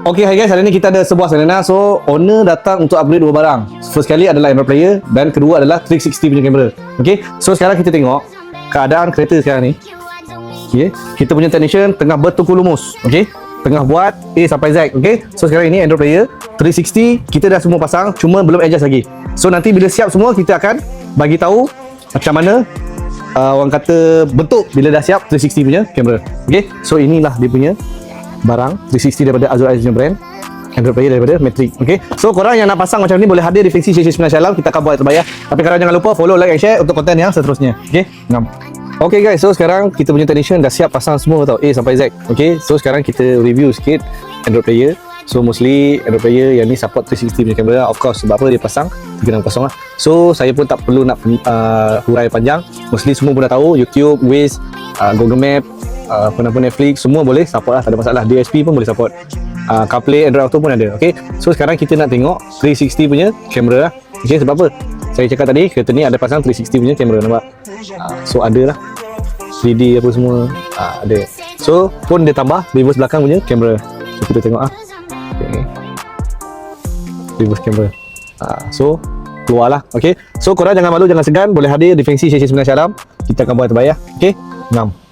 Okay, hi guys, hari ni kita ada sebuah seminar. So, owner datang untuk upgrade dua barang. First kali adalah Android Player dan kedua adalah 360 punya kamera. Okay, so sekarang kita tengok keadaan kereta sekarang ni. Okay, kita punya technician tengah bertukar lumus. Okay, tengah buat A sampai Z. Okay, so sekarang ini Android Player 360 kita dah semua pasang, cuma belum adjust lagi. So nanti bila siap semua kita akan bagi tahu macam mana orang kata bentuk bila dah siap 360 punya kamera. Okay, so inilah dia punya barang 360 daripada Azure Eyes punya brand, Android Player daripada Matrix. Okay, so korang yang nak pasang macam ni boleh hadir di Fixi Syekh Syekh Alam, kita akan buat terbayar. Tapi korang jangan lupa follow, like and share untuk konten yang seterusnya. Okay, 6. Okay guys, so sekarang kita punya technician dah siap pasang semua tau, A sampai Z. Okay, so sekarang kita review sikit Android Player. So mostly Android Player yang ni support 360 punya kamera. Of course, sebab apa dia pasang 360 lah. So saya pun tak perlu nak hurai panjang. Mostly semua pun dah tahu, YouTube, Waze, Google Map, apa Netflix, semua boleh support lah, tak ada masalah. DSP pun boleh support, CarPlay, Android Auto pun ada. Okay, so sekarang kita nak tengok 360 punya kamera lah. Okay, sebab apa? Saya cakap tadi kereta ni ada pasang 360 punya kamera, nampak? So ada lah 3D apa semua, ada. So pun dia tambah reverse belakang punya kamera. So kita tengok okay. Reverse kamera, so keluar lah. Okay, so korang jangan malu, jangan segan, boleh hadir di Fengsi Syekh Syekh Alam, kita akan buat terbayar. Okay, 6.